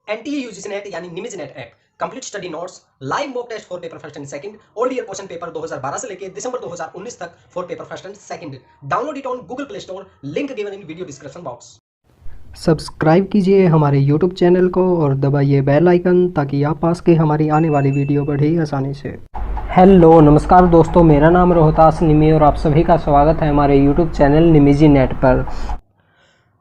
NTA UGC NET यानी निमिज NET app complete study notes live mock test for paper first and second old year question paper 2012 से लेकर दिसंबर 2019 तक for paper first and second. Download it on Google Play Store, link given in video description box. Subscribe कीजिए हमारे YouTube channel को और दबाइए bell icon ताकि आप पास के हमारी आने वाली वीडियो बढ़े आसानी से। हेलो नमस्कार दोस्तों, मेरा नाम रोहतास निमी और आप सभी का स्वागत है हमारे YouTube चैनल निमिजी नेट पर।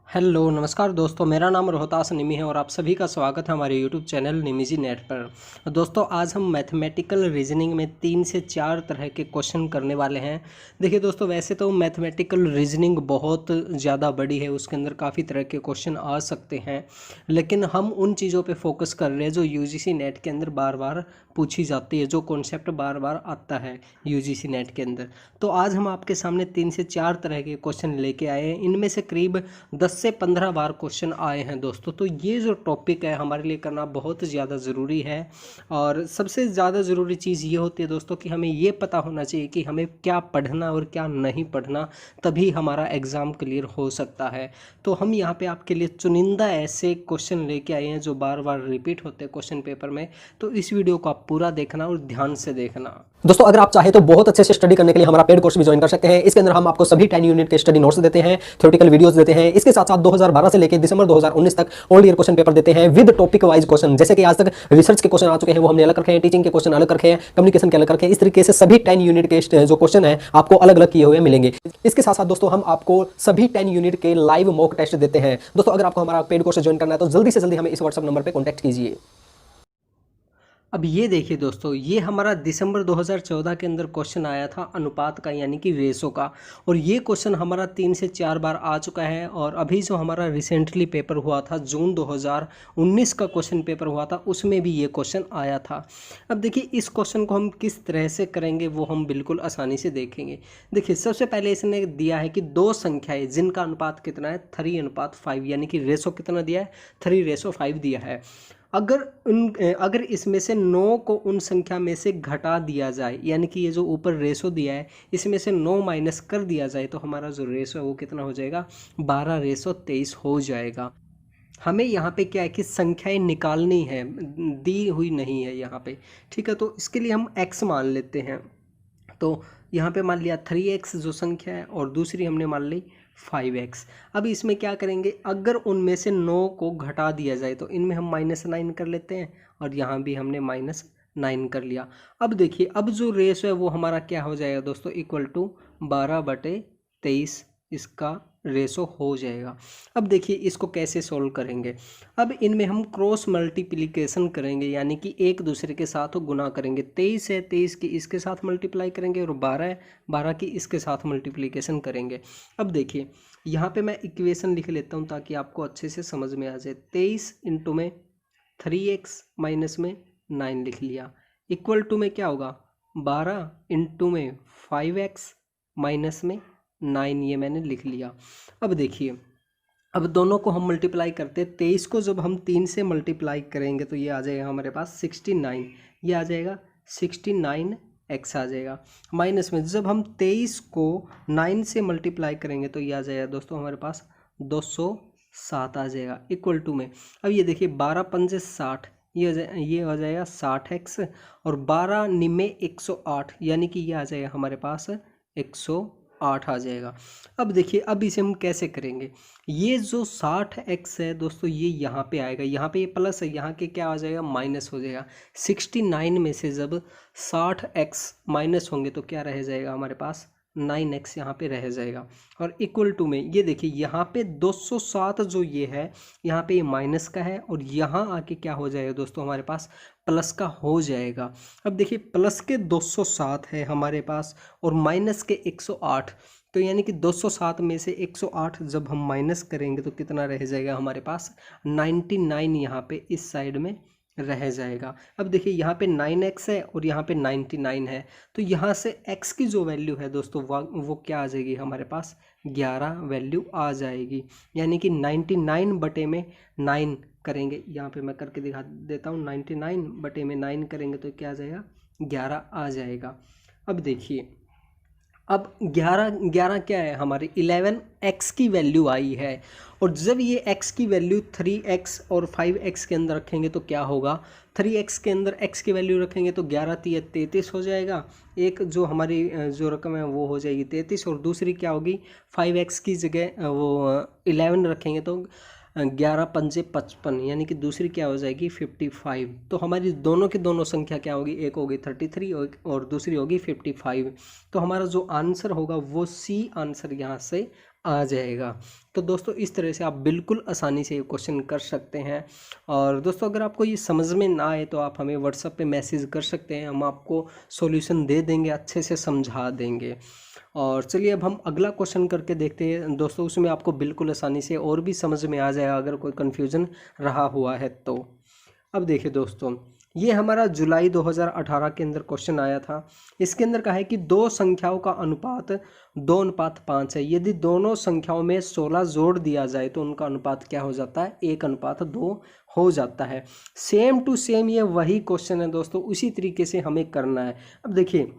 हेलो नमस्कार दोस्तों, मेरा नाम रोहतास निमी है और आप सभी का स्वागत है हमारे YouTube चैनल निमिजी नेट पर। दोस्तों आज हम मैथमेटिकल रीजनिंग में 3 से 4 तरह के क्वेश्चन करने वाले हैं। देखिए दोस्तों, वैसे तो मैथमेटिकल रीजनिंग बहुत ज़्यादा बड़ी है, उसके अंदर काफ़ी तरह के क्वेश्चन आ सकते हैं, लेकिन हम उन चीज़ों पे फोकस कर रहे हैं जो यूजीसी नेट के अंदर बार बार पूछी जाती है, जो कॉन्सेप्ट बार बार आता है यूजीसी नेट के अंदर। तो आज हम आपके सामने 3 से 4 तरह के क्वेश्चन लेके आए हैं। इनमें से करीब 10 से 15 बार क्वेश्चन आए हैं दोस्तों। तो ये जो टॉपिक है हमारे लिए करना बहुत ज़्यादा ज़रूरी है, और सबसे ज़्यादा ज़रूरी चीज़ ये होती है दोस्तों कि हमें ये पता होना चाहिए कि हमें क्या पढ़ना और क्या नहीं पढ़ना, तभी हमारा एग्ज़ाम क्लियर हो सकता है। तो हम यहाँ पे आपके लिए चुनिंदा ऐसे क्वेश्चन लेके आए हैं जो बार बार रिपीट होते हैं क्वेश्चन पेपर में। तो इस वीडियो को आप पूरा देखना और ध्यान से देखना। दोस्तों अगर आप चाहें तो बहुत अच्छे से स्टडी करने के लिए हमारा पेड कोर्स भी ज्वाइन कर सकते हैं। इसके अंदर हम आपको सभी 10 यूनिट के स्टडी नोट्स देते हैं, थ्योरेटिकल वीडियोस देते हैं। इसके साथ साथ 2012 से लेकर दिसंबर 2019 तक ओल्ड ईयर क्वेश्चन पेपर देते हैं विद टॉपिक वाइज क्वेश्चन। जैसे कि आज तक रिसर्च के क्वेश्चन आ चुके हैं वो हमने अलग रखे हैं, टीचिंग के क्वेश्चन अलग रखे हैं, कम्युनिकेशन के अलग रखे हैं। इस तरीके से सभी 10 यूनिट के जो क्वेश्चन है आपको अलग अलग किए हुए मिलेंगे। इसके साथ साथ दोस्तों हम आपको सभी 10 यूनिट के लाइव मॉक टेस्ट देते हैं। दोस्तों अगर आपको हमारा पेड कोर्स ज्वाइन करना है तो जल्दी से जल्दी हमें इस व्हाट्सएप नंबर पर कॉन्टैक्ट कीजिए। अब ये देखिए दोस्तों, ये हमारा दिसंबर 2014 के अंदर क्वेश्चन आया था अनुपात का, यानी कि रेशो का, और ये क्वेश्चन हमारा 3 से 4 बार आ चुका है। और अभी जो हमारा रिसेंटली पेपर हुआ था, जून 2019 का क्वेश्चन पेपर हुआ था, उसमें भी ये क्वेश्चन आया था। अब देखिए इस क्वेश्चन को हम किस तरह से करेंगे वो हम बिल्कुल आसानी से देखेंगे। देखिए सबसे पहले इसने दिया है कि दो संख्याएँ जिनका अनुपात कितना है 3:5, यानी कि रेशो कितना दिया है 3:5 दिया है। अगर इसमें से 9 को उन संख्या में से घटा दिया जाए, यानी कि ये जो ऊपर रेशो दिया है इसमें से 9 माइनस कर दिया जाए, तो हमारा जो रेशो है वो कितना हो जाएगा 12:23 हो जाएगा। हमें यहाँ पे क्या है कि संख्याएं निकालनी है, दी हुई नहीं है यहाँ पे, ठीक है। तो इसके लिए हम x मान लेते हैं। तो यहाँ पे मान लिया 3x जो संख्या है, और दूसरी हमने मान ली 5x। अब इसमें क्या करेंगे, अगर उनमें से 9 को घटा दिया जाए तो इनमें हम -9 कर लेते हैं, और यहाँ भी हमने -9 कर लिया। अब देखिए अब जो रेशो है वो हमारा क्या हो जाएगा दोस्तों, इक्वल टू 12/23 इसका रेशो हो जाएगा। अब देखिए इसको कैसे सोल्व करेंगे। अब इनमें हम क्रॉस मल्टीप्लिकेशन करेंगे, यानी कि एक दूसरे के साथ गुना करेंगे। 23 है, 23 की इसके साथ मल्टीप्लाई करेंगे, और 12 है, 12 की इसके साथ मल्टीप्लिकेशन करेंगे। अब देखिए यहाँ पे मैं इक्वेशन लिख लेता हूँ ताकि आपको अच्छे से समझ में आ जाए। 23 इंटू में 3x माइनस में 9 लिख लिया, इक्वल टू में क्या होगा 12 इंटू में 5x माइनस में 9, ये मैंने लिख लिया। अब देखिए अब दोनों को हम मल्टीप्लाई करते हैं। 23 को जब हम 3 से मल्टीप्लाई करेंगे तो ये आ जाएगा हमारे पास 69, ये आ जाएगा 69x आ जाएगा। माइनस में जब हम 23 को 9 से मल्टीप्लाई करेंगे तो ये आ जाएगा दोस्तों हमारे पास 207 आ जाएगा, इक्वल टू में। अब ये देखिए 12 पंजे 60, ये हो जाएगा 60x, और 12 निमे 108, यानी कि ये आ जाएगा हमारे पास 108 आ जाएगा। अब देखिए अब इसे हम कैसे करेंगे। ये जो 60x है दोस्तों ये यहाँ पे आएगा, यहाँ पे ये प्लस है, यहाँ के क्या आ जाएगा माइनस हो जाएगा। 69 में से जब 60x माइनस होंगे तो क्या रह जाएगा हमारे पास 9x यहाँ पे रह जाएगा, और इक्वल टू में ये देखिए यहाँ पे 207 जो ये है यहाँ पे ये माइनस का है, और यहाँ आके क्या हो जाएगा दोस्तों हमारे पास प्लस का हो जाएगा। अब देखिए प्लस के 207 है हमारे पास, और माइनस के 108, तो यानी कि 207 में से 108 जब हम माइनस करेंगे तो कितना रह जाएगा हमारे पास 99 यहाँ पे इस साइड में रह जाएगा। अब देखिए यहाँ पे 9x है और यहाँ पे 99 है, तो यहाँ से x की जो वैल्यू है दोस्तों वो क्या आ जाएगी हमारे पास 11 वैल्यू आ जाएगी, यानी कि 99 बटे में 9 करेंगे, यहाँ पे मैं करके दिखा देता हूँ। 99 बटे में 9 करेंगे तो क्या आ जाएगा 11 आ जाएगा। अब देखिए अब 11 क्या है हमारी 11x की वैल्यू आई है, और जब ये x की वैल्यू 3x और 5x के अंदर रखेंगे तो क्या होगा, 3x के अंदर x की वैल्यू रखेंगे तो 11 × 33 हो जाएगा, एक जो हमारी जो रकम है वो हो जाएगी 33, और दूसरी क्या होगी 5x की जगह वो 11 रखेंगे तो 11 × 5 = 55, यानी कि दूसरी क्या हो जाएगी 55। तो हमारी दोनों की दोनों संख्या क्या होगी, एक होगी 33 और दूसरी होगी 55। तो हमारा जो आंसर होगा वो सी आंसर यहाँ से आ जाएगा। तो दोस्तों इस तरह से आप बिल्कुल आसानी से ये क्वेश्चन कर सकते हैं। और दोस्तों अगर आपको ये समझ में ना आए तो आप हमें व्हाट्सएप पे मैसेज कर सकते हैं, हम आपको सॉल्यूशन दे देंगे, अच्छे से समझा देंगे। और चलिए अब हम अगला क्वेश्चन करके देखते हैं दोस्तों, उसमें आपको बिल्कुल आसानी से और भी समझ में आ जाएगा अगर कोई कन्फ्यूज़न रहा हुआ है तो। अब देखिए दोस्तों, ये हमारा जुलाई 2018 के अंदर क्वेश्चन आया था। इसके अंदर कहा है कि दो संख्याओं का अनुपात 2:5 है। यदि दोनों संख्याओं में 16 जोड़ दिया जाए तो उनका अनुपात क्या हो जाता है, 1:2 हो जाता है। सेम टू सेम ये वही क्वेश्चन है दोस्तों, उसी तरीके से हमें करना है। अब देखिए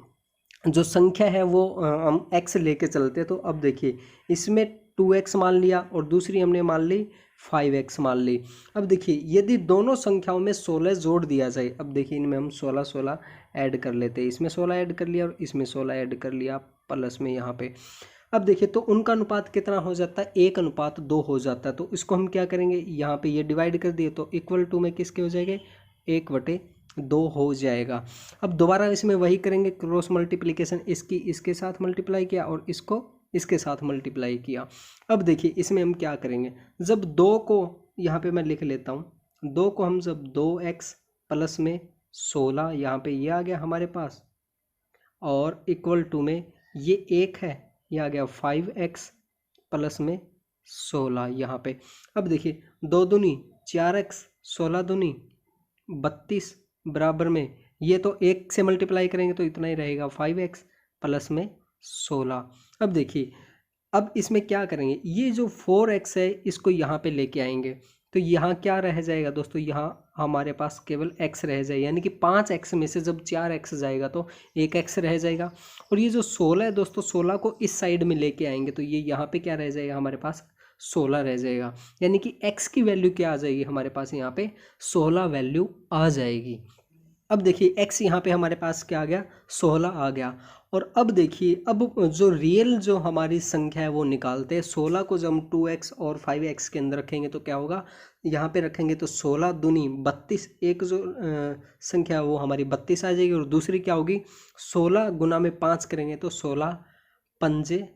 जो संख्या है वो हम x लेके चलते हैं, तो अब देखिए इसमें 2x मान लिया और दूसरी हमने मान ली 5x मान ली। अब देखिए यदि दोनों संख्याओं में 16 जोड़ दिया जाए, अब देखिए इनमें हम 16 ऐड कर लेते हैं, इसमें 16 ऐड कर लिया और इसमें 16 ऐड कर लिया प्लस में यहाँ पे। अब देखिए तो उनका अनुपात कितना हो जाता है, 1:2 हो जाता है। तो इसको हम क्या करेंगे, यहाँ पे ये डिवाइड कर दिए तो इक्वल टू में किसके हो जाएंगे, 1/2 हो जाएगा। अब दोबारा इसमें वही करेंगे, क्रॉस मल्टीप्लिकेशन, इसकी इसके साथ मल्टीप्लाई किया और इसको इसके साथ मल्टीप्लाई किया। अब देखिए इसमें हम क्या करेंगे, जब 2 को यहाँ पे मैं लिख लेता हूँ, 2 को हम जब 2x प्लस में 16 यहाँ पे ये आ गया हमारे पास, और इक्वल टू में ये 1 है, ये आ गया 5x प्लस में 16 यहाँ पे। अब देखिए 2 दूनी 4x, 16 दूनी 32 बराबर में ये तो 1 से मल्टीप्लाई करेंगे तो इतना ही रहेगा 5x प्लस में 16। अब देखिए अब इसमें क्या करेंगे, ये जो 4x है इसको यहाँ पे लेके आएंगे तो यहाँ क्या रह जाएगा दोस्तों, यहाँ हमारे पास केवल x रह जाएगा, यानी कि 5x में से जब 4x जाएगा तो 1x रह जाएगा। और ये जो 16 है दोस्तों, 16 को इस साइड में लेके आएंगे तो ये यहाँ पे क्या रह जाएगा हमारे पास, 16 रह जाएगा, यानी कि x की वैल्यू क्या आ जाएगी हमारे पास, यहाँ पे 16 वैल्यू आ जाएगी। अब देखिए x यहाँ पे हमारे पास क्या आ गया, 16 आ गया। और अब देखिए अब जो रियल जो हमारी संख्या है वो निकालते हैं। 16 को जब हम 2x और 5x के अंदर रखेंगे तो क्या होगा, यहाँ पे रखेंगे तो 16 दूनी 32, एक जो संख्या वो हमारी 32 आ जाएगी, और दूसरी क्या होगी 16 गुना में 5 करेंगे तो 16 पंजे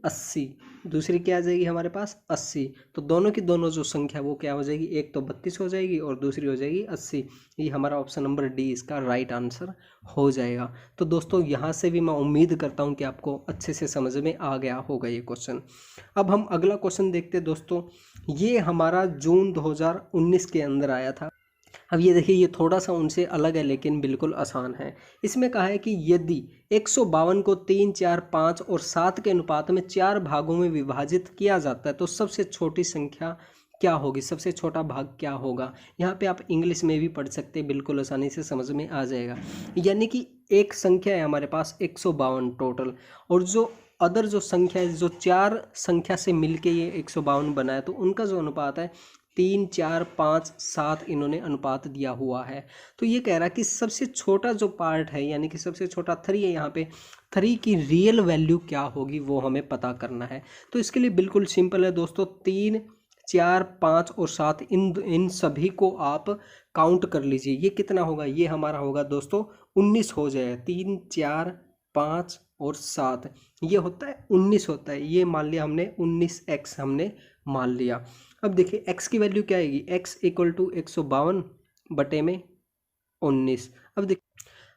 80, दूसरी क्या आ जाएगी हमारे पास 80। तो दोनों की दोनों जो संख्या वो क्या हो जाएगी, एक तो 32 हो जाएगी और दूसरी हो जाएगी 80। ये हमारा ऑप्शन नंबर डी इसका राइट आंसर हो जाएगा। तो दोस्तों यहाँ से भी मैं उम्मीद करता हूँ कि आपको अच्छे से समझ में आ गया होगा ये क्वेश्चन। अब हम अगला क्वेश्चन देखते हैं दोस्तों, ये हमारा जून 2019 के अंदर आया था। अब ये देखिए ये थोड़ा सा उनसे अलग है लेकिन बिल्कुल आसान है। इसमें कहा है कि यदि 152 को 3, 4, 5 और 7 के अनुपात में 4 भागों में विभाजित किया जाता है तो सबसे छोटी संख्या क्या होगी, सबसे छोटा भाग क्या होगा। यहाँ पे आप इंग्लिश में भी पढ़ सकते हैं, बिल्कुल आसानी से समझ में आ जाएगा। यानी कि एक संख्या है हमारे पास 152 टोटल, और जो अदर जो संख्या है जो 4 संख्या से मिलके ये 152 बना है, तो उनका जो अनुपात है 3, 4, 5, 7 इन्होंने अनुपात दिया हुआ है। तो ये कह रहा है कि सबसे छोटा जो पार्ट है यानी कि सबसे छोटा 3 है, यहाँ पे 3 की रियल वैल्यू क्या होगी वो हमें पता करना है। तो इसके लिए बिल्कुल सिंपल है दोस्तों, 3, 4, 5 और 7 इन सभी को आप काउंट कर लीजिए। ये कितना होगा, ये हमारा होगा दोस्तों 19 हो जाएगा। 3, 4, 5 और 7 ये होता है 19 होता है। ये मान लिया हमने 19x हमने मान लिया। अब देखिए x की वैल्यू क्या आएगी, x इक्वल टू 152 बटे में 19। अब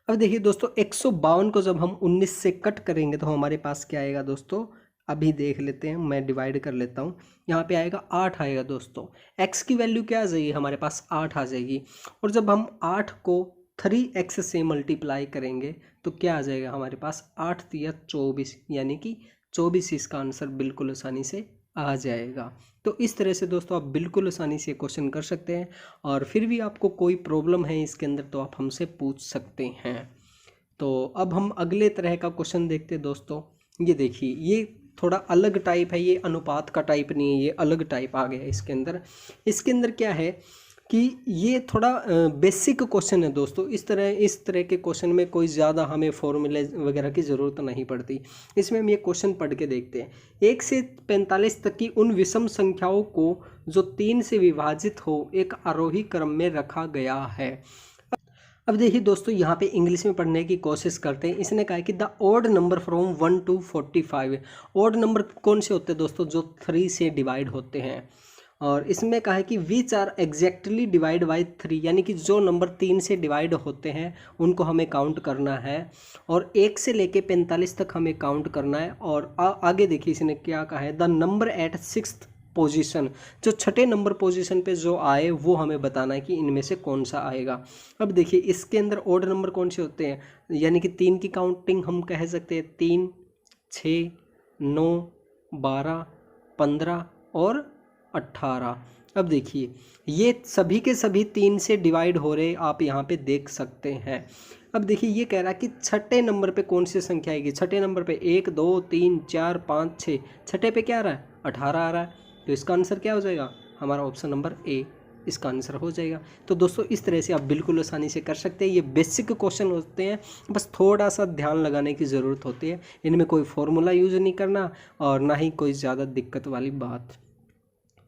देखिए दोस्तों 152 को जब हम 19 से कट करेंगे तो हमारे पास क्या आएगा दोस्तों, अभी देख लेते हैं, मैं डिवाइड कर लेता हूँ। यहाँ पे आएगा 8 आएगा दोस्तों। x की वैल्यू क्या आ जाएगी हमारे पास, 8 आ जाएगी। और जब हम 8 को 3x से मल्टीप्लाई करेंगे तो क्या आ जाएगा हमारे पास, 8 × 24, यानी कि 24 इसका आंसर बिल्कुल आसानी से आ जाएगा। तो इस तरह से दोस्तों आप बिल्कुल आसानी से क्वेश्चन कर सकते हैं, और फिर भी आपको कोई प्रॉब्लम है इसके अंदर तो आप हमसे पूछ सकते हैं। तो अब हम अगले तरह का क्वेश्चन देखते हैं दोस्तों। ये देखिए ये थोड़ा अलग टाइप है, ये अनुपात का टाइप नहीं है, ये अलग टाइप आ गया इसके अंदर। इसके अंदर क्या है कि ये थोड़ा बेसिक क्वेश्चन है दोस्तों। इस तरह के क्वेश्चन में कोई ज़्यादा हमें फॉर्मूले वगैरह की ज़रूरत नहीं पड़ती। इसमें हम ये क्वेश्चन पढ़ के देखते हैं। 1 से 45 तक की उन विषम संख्याओं को जो 3 से विभाजित हो एक आरोही क्रम में रखा गया है। अब देखिए दोस्तों, यहाँ पे इंग्लिश में पढ़ने की कोशिश करते हैं। इसने कहा है कि the odd number from 1 to 45। Odd number कौन से होते हैं दोस्तों? जो 3 से डिवाइड होते हैं। और इसमें कहा है कि which are exactly divide by 3, यानी कि जो नंबर 3 से डिवाइड होते हैं उनको हमें काउंट करना है। और 1 से लेके 45 तक हमें काउंट करना है। और आगे देखिए इसने क्या कहा है, the number eight 6th position, जो छठे नंबर पोजीशन पे जो आए वो हमें बताना है कि इनमें से कौन सा आएगा। अब देखिए इसके अंदर ऑड नंबर कौन से होते हैं, यानी कि 3 की काउंटिंग हम कह सकते हैं 3, 6, 9, 12, 15 और 18। अब देखिए ये सभी के सभी 3 से डिवाइड हो रहे, आप यहाँ पे देख सकते हैं। अब देखिए ये कह रहा है कि छठे नंबर पे कौन सी संख्या आएगी। छठे नंबर पे 1, 2, 3, 4, 5, 6, छठे पे क्या आ रहा है? 18 आ रहा है। तो इसका आंसर क्या हो जाएगा? हमारा ऑप्शन नंबर ए इसका आंसर हो जाएगा। तो दोस्तों इस तरह से आप बिल्कुल आसानी से कर सकते हैं। ये बेसिक क्वेश्चन होते हैं, बस थोड़ा सा ध्यान लगाने की ज़रूरत होती है। इनमें कोई फॉर्मूला यूज़ नहीं करना और ना ही कोई ज़्यादा दिक्कत वाली बात।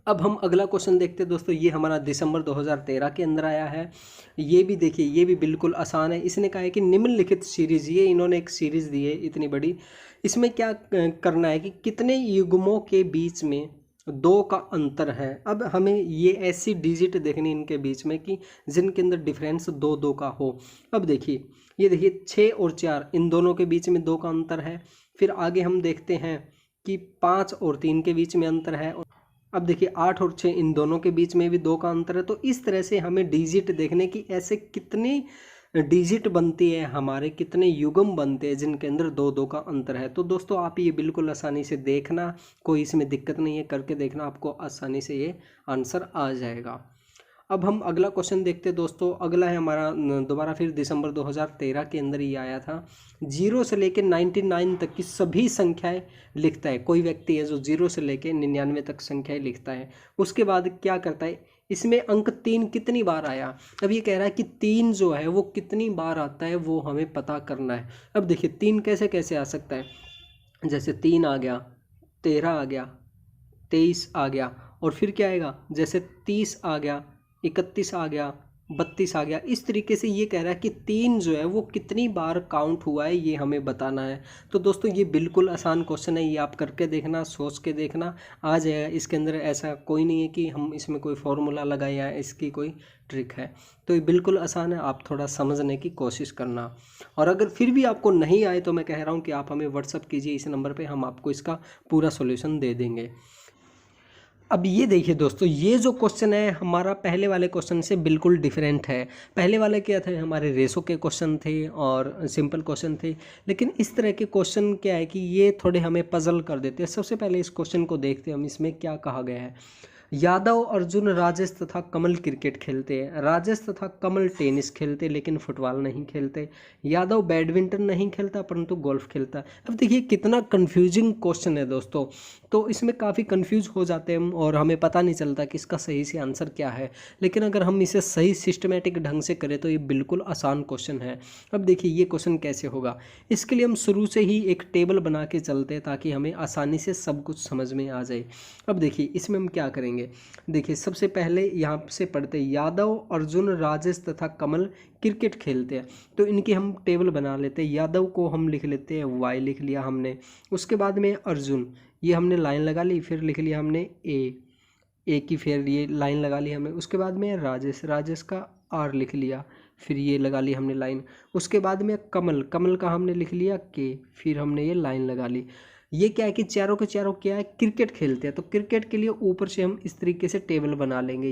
अब हम अगला क्वेश्चन देखते हैं दोस्तों। ये हमारा दिसंबर 2013 के अंदर आया है। ये भी देखिए, ये भी बिल्कुल आसान है। इसने कहा है कि निम्नलिखित सीरीज़, ये इन्होंने एक सीरीज़ दी है इतनी बड़ी। इसमें क्या करना है कि कितने युग्मों के बीच में 2 का अंतर है। अब हमें ये ऐसी डिजिट देखनी इनके बीच में कि जिनके अंदर डिफरेंस 2 का हो। अब देखिए ये देखिए 6 और 4, इन दोनों के बीच में 2 का अंतर है। फिर आगे हम देखते हैं कि 5 और 3 के बीच में अंतर है। अब देखिए 8 और 6, इन दोनों के बीच में भी 2 का अंतर है। तो इस तरह से हमें डिजिट देखने की ऐसे कितनी डिजिट बनती है, हमारे कितने युग्म बनते हैं जिनके अंदर 2 का अंतर है। तो दोस्तों आप ये बिल्कुल आसानी से देखना, कोई इसमें दिक्कत नहीं है, करके देखना, आपको आसानी से ये आंसर आ जाएगा। अब हम अगला क्वेश्चन देखते हैं दोस्तों। अगला है हमारा दोबारा फिर दिसंबर 2013 के अंदर ही आया था। 0 से लेकर 99 तक की सभी संख्याएं लिखता है। कोई व्यक्ति है जो 0 से लेकर 99 तक संख्याएं लिखता है। उसके बाद क्या करता है, इसमें अंक 3 कितनी बार आया। अब ये कह रहा है कि 3 जो है वो कितनी बार आता है वो हमें पता करना है। अब देखिए 3 कैसे कैसे आ सकता है, जैसे 3 आ गया, 13 आ गया, 23 आ गया, और फिर क्या आएगा, जैसे 30 आ गया, 31 आ गया, 32 आ गया। इस तरीके से ये कह रहा है कि 3 जो है वो कितनी बार काउंट हुआ है ये हमें बताना है। तो दोस्तों ये बिल्कुल आसान क्वेश्चन है, ये आप करके देखना, सोच के देखना, आ जाएगा। इसके अंदर ऐसा कोई नहीं है कि हम इसमें कोई फॉर्मूला लगाए या इसकी कोई ट्रिक है। तो ये बिल्कुल आसान है, आप थोड़ा समझने की कोशिश करना। और अगर फिर भी आपको नहीं आए तो मैं कह रहा हूँ कि आप हमें व्हाट्सअप कीजिए इस नंबर पर, हम आपको इसका पूरा सोल्यूशन दे देंगे। अब ये देखिए दोस्तों, ये जो क्वेश्चन है हमारा पहले वाले क्वेश्चन से बिल्कुल डिफरेंट है। पहले वाले क्या थे, हमारे रेशो के क्वेश्चन थे और सिंपल क्वेश्चन थे। लेकिन इस तरह के क्वेश्चन क्या है कि ये थोड़े हमें पजल कर देते हैं। सबसे पहले इस क्वेश्चन को देखते हैं हम, इसमें क्या कहा गया है। यादव, अर्जुन, राजेश तथा कमल क्रिकेट खेलते हैं। राजेश तथा कमल टेनिस खेलते लेकिन फुटबॉल नहीं खेलते। यादव बैडमिंटन नहीं खेलता परंतु गोल्फ खेलता है। अब देखिए कितना कंफ्यूजिंग क्वेश्चन है दोस्तों। तो इसमें काफ़ी कंफ्यूज हो जाते हैं हम और हमें पता नहीं चलता कि इसका सही से आंसर क्या है। लेकिन अगर हम इसे सही सिस्टमेटिक ढंग से करें तो ये बिल्कुल आसान क्वेश्चन है। अब देखिए ये क्वेश्चन कैसे होगा, इसके लिए हम शुरू से ही एक टेबल बना के चलते हैं ताकि हमें आसानी से सब कुछ समझ में आ जाए। अब देखिए इसमें हम क्या करेंगे, देखिए सबसे पहले यहाँ से पढ़ते हैं, यादव, अर्जुन, राजेश तथा कमल क्रिकेट खेलते हैं। तो इनकी हम टेबल बना लेते हैं। यादव को हम लिख लेते हैं, वाई लिख लिया हमने। उसके बाद में अर्जुन, ये हमने लाइन लगा ली, फिर लिख लिया हमने ए की, फिर ये लाइन लगा ली हमने। उसके बाद में राजेश, राजेश का आर लिख लिया, फिर ये लगा ली हमने लाइन। उसके बाद में कमल, कमल का हमने लिख लिया के, फिर हमने ये लाइन लगा ली। ये क्या है कि चारों के चारों क्या है, क्रिकेट खेलते हैं। तो क्रिकेट के लिए ऊपर से हम इस तरीके से टेबल बना लेंगे।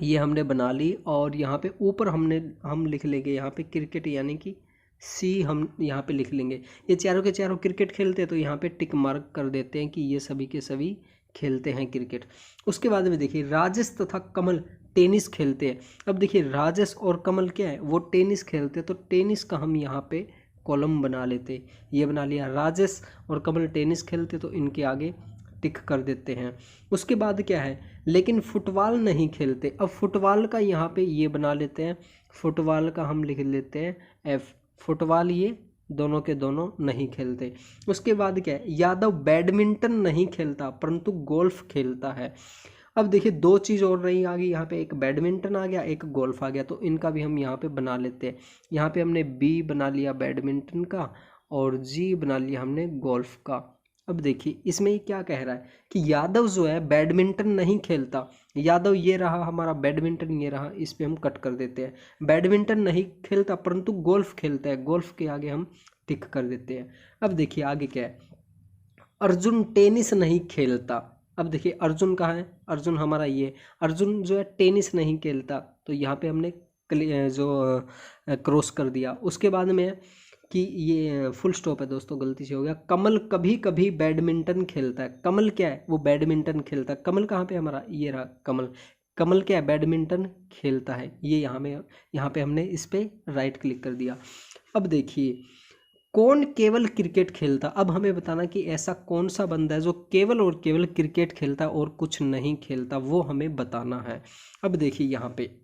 ये हमने बना ली और यहाँ पे ऊपर हम लिख लेंगे यहाँ पे क्रिकेट, यानी कि सी हम यहाँ पे लिख लेंगे। ये चारों के चारों क्रिकेट खेलते हैं तो यहाँ पे टिक मार्क कर देते हैं कि ये सभी के सभी खेलते हैं क्रिकेट। उसके बाद में देखिए राजेश तथा कमल टेनिस खेलते हैं। अब देखिए राजेश और कमल क्या है, वो टेनिस खेलते हैं। तो टेनिस का हम यहाँ पे कॉलम बना लेते। ये बना लिया। राजेश और कमल टेनिस खेलते तो इनके आगे टिक कर देते हैं। उसके बाद क्या है, लेकिन फुटबॉल नहीं खेलते। अब फुटबॉल का यहाँ पे ये बना लेते हैं, फुटबॉल का हम लिख लेते हैं एफ। फुटबॉल ये दोनों के दोनों नहीं खेलते। उसके बाद क्या है, यादव बैडमिंटन नहीं खेलता परंतु गोल्फ खेलता है। अब देखिए दो चीज़ और रही आ गई यहाँ पे, एक बैडमिंटन आ गया, एक गोल्फ आ गया, तो इनका भी हम यहाँ पे बना लेते हैं। यहाँ पे हमने बी बना लिया बैडमिंटन का और जी बना लिया हमने गोल्फ का। अब देखिए इसमें ये क्या कह रहा है कि यादव जो है बैडमिंटन नहीं खेलता। यादव ये रहा हमारा, बैडमिंटन ये रहा, इस पे हम कट कर देते हैं। बैडमिंटन नहीं खेलता परंतु गोल्फ खेलता है, गोल्फ के आगे हम टिक कर देते हैं। अब देखिए आगे क्या है, अर्जुन टेनिस नहीं खेलता। अब देखिए अर्जुन कहाँ है, अर्जुन हमारा ये, अर्जुन जो है टेनिस नहीं खेलता, तो यहाँ पे हमने जो क्रॉस कर दिया। उसके बाद में कि ये फुल स्टॉप है दोस्तों, गलती से हो गया। कमल कभी कभी बैडमिंटन खेलता है। कमल क्या है, वो बैडमिंटन खेलता है। कमल कहाँ पे हमारा, ये रहा कमल। कमल क्या है, बैडमिंटन खेलता है। ये यहाँ पे हमने इस पे राइट क्लिक कर दिया। अब देखिए कौन केवल क्रिकेट खेलता। अब हमें बताना कि ऐसा कौन सा बंदा है जो केवल और केवल क्रिकेट खेलता है और कुछ नहीं खेलता, वो हमें बताना है। अब देखिए यहाँ पे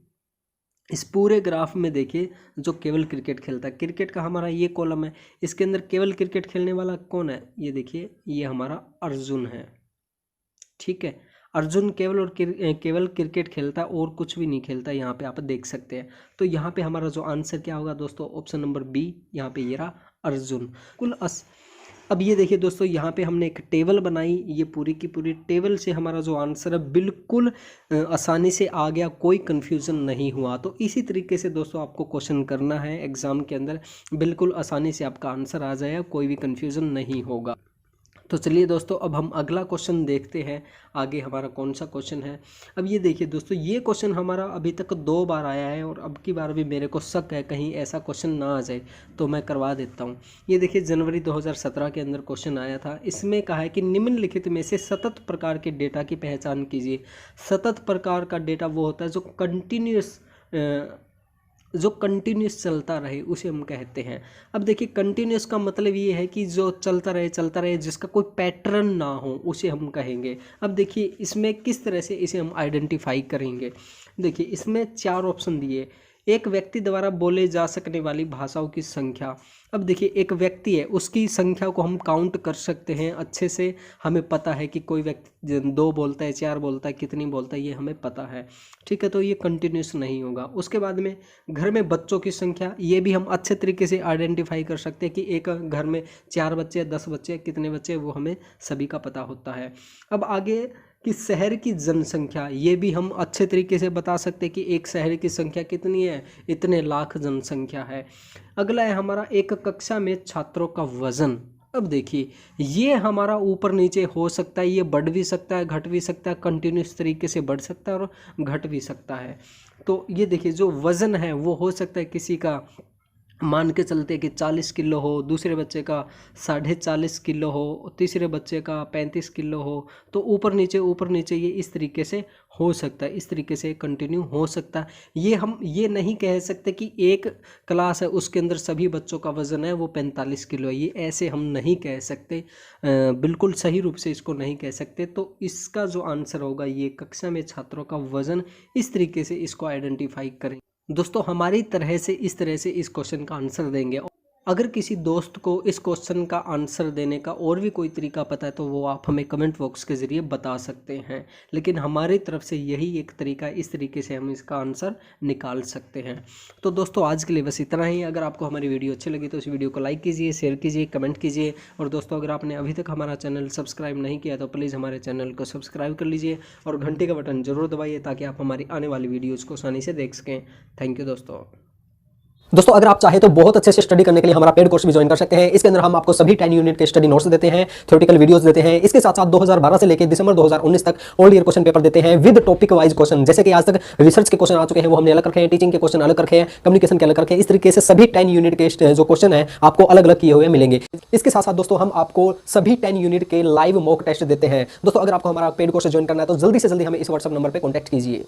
इस पूरे ग्राफ में देखिए जो केवल क्रिकेट खेलता है, क्रिकेट का हमारा ये कॉलम है, इसके अंदर केवल क्रिकेट खेलने वाला कौन है, ये देखिए ये हमारा अर्जुन है। ठीक है, अर्जुन केवल क्रिकेट खेलता है और कुछ भी नहीं खेलता, यहाँ पे आप देख सकते हैं। तो यहाँ पे हमारा जो आंसर क्या होगा दोस्तों, ऑप्शन नंबर बी, यहाँ पे ये रहा अर्जुन। अब ये देखिए दोस्तों, यहाँ पे हमने एक टेबल बनाई, ये पूरी की पूरी टेबल से हमारा जो आंसर है बिल्कुल आसानी से आ गया, कोई कन्फ्यूज़न नहीं हुआ। तो इसी तरीके से दोस्तों आपको क्वेश्चन करना है एग्ज़ाम के अंदर, बिल्कुल आसानी से आपका आंसर आ जाएगा, कोई भी कन्फ्यूज़न नहीं होगा। तो चलिए दोस्तों अब हम अगला क्वेश्चन देखते हैं, आगे हमारा कौन सा क्वेश्चन है। अब ये देखिए दोस्तों, ये क्वेश्चन हमारा अभी तक 2 बार आया है और अब की बार भी मेरे को शक है कहीं ऐसा क्वेश्चन ना आ जाए, तो मैं करवा देता हूँ। ये देखिए जनवरी 2017 के अंदर क्वेश्चन आया था, इसमें कहा है कि निम्नलिखित में से सतत प्रकार के डेटा की पहचान कीजिए। सतत प्रकार का डेटा वो होता है जो कंटिन्यूस चलता रहे, उसे हम कहते हैं। अब देखिए कंटिन्यूस का मतलब ये है कि जो चलता रहे, जिसका कोई पैटर्न ना हो, उसे हम कहेंगे। अब देखिए इसमें किस तरह से इसे हम आइडेंटिफाई करेंगे। देखिए इसमें 4 ऑप्शन दिए। एक व्यक्ति द्वारा बोले जा सकने वाली भाषाओं की संख्या। अब देखिए एक व्यक्ति है, उसकी संख्या को हम काउंट कर सकते हैं अच्छे से, हमें पता है कि कोई व्यक्ति 2 बोलता है, 4 बोलता है, कितनी बोलता है, ये हमें पता है। ठीक है, तो ये कंटिन्यूस नहीं होगा। उसके बाद में घर में बच्चों की संख्या, ये भी हम अच्छे तरीके से आइडेंटिफाई कर सकते हैं कि एक घर में 4 बच्चे, 10 बच्चे, कितने बच्चे, वो हमें सभी का पता होता है। अब आगे कि शहर की जनसंख्या, ये भी हम अच्छे तरीके से बता सकते हैं कि एक शहर की संख्या कितनी है, इतने लाख जनसंख्या है। अगला है हमारा एक कक्षा में छात्रों का वजन। अब देखिए ये हमारा ऊपर नीचे हो सकता है, ये बढ़ भी सकता है, घट भी सकता है, कंटिन्यूस तरीके से बढ़ सकता है और घट भी सकता है। तो ये देखिए जो वज़न है वो हो सकता है किसी का मान के चलते कि 40 किलो हो, दूसरे बच्चे का 40.5 किलो हो, तीसरे बच्चे का 35 किलो हो, तो ऊपर नीचे ये इस तरीके से हो सकता है, इस तरीके से कंटिन्यू हो सकता है। ये हम ये नहीं कह सकते कि एक क्लास है उसके अंदर सभी बच्चों का वज़न है वो 45 किलो है, ये ऐसे हम नहीं कह सकते, बिल्कुल सही रूप से इसको नहीं कह सकते। तो इसका जो आंसर होगा ये कक्षा में छात्रों का वज़न, इस तरीके से इसको आइडेंटिफाई करें। दोस्तों हमारी तरह से इस तरह से इस क्वेश्चन का आंसर देंगे। अगर किसी दोस्त को इस क्वेश्चन का आंसर देने का और भी कोई तरीका पता है तो वो आप हमें कमेंट बॉक्स के ज़रिए बता सकते हैं, लेकिन हमारी तरफ से यही एक तरीका, इस तरीके से हम इसका आंसर निकाल सकते हैं। तो दोस्तों आज के लिए बस इतना ही। अगर आपको हमारी वीडियो अच्छी लगी तो इस वीडियो को लाइक कीजिए, शेयर कीजिए, कमेंट कीजिए। और दोस्तों अगर आपने अभी तक हमारा चैनल सब्सक्राइब नहीं किया तो प्लीज़ हमारे चैनल को सब्सक्राइब कर लीजिए और घंटे का बटन जरूर दबाइए ताकि आप हमारी आने वाली वीडियोज़ को आसानी से देख सकें। थैंक यू दोस्तों अगर आप चाहें तो बहुत अच्छे से स्टडी करने के लिए हमारा पेड कोर्स भी ज्वाइन कर सकते हैं। इसके अंदर हम आपको सभी 10 यूनिट के स्टडी नोट्स देते हैं, थ्योरेटिकल वीडियोस देते हैं। इसके साथ साथ 2012 से लेकर दिसंबर 2019 तक ऑल ईयर क्वेश्चन पेपर देते हैं विद टॉपिक वाइज क्वेश्चन। जैसे कि आज तक रिसर्च के क्वेश्चन आ चुके हैं वो हमने अलग रखे हैं, टीचिंग के क्वेश्चन अलग रखे हैं, कम्युनिकेशन के अलग रखे हैं। इस तरीके से सभी 10 यूनिट के जो क्वेश्चन है आपको अलग अलग किए हुए मिलेंगे। इसके साथ साथ दोस्तों हम आपको सभी 10 यूनिट के लाइव मॉक टेस्ट देते हैं। दोस्तों अगर आपको हमारा पेड कोर्स ज्वाइन करना है तो जल्दी से जल्दी हमें इस व्हाट्सएप नंबर पर कॉन्टैक्ट कीजिए।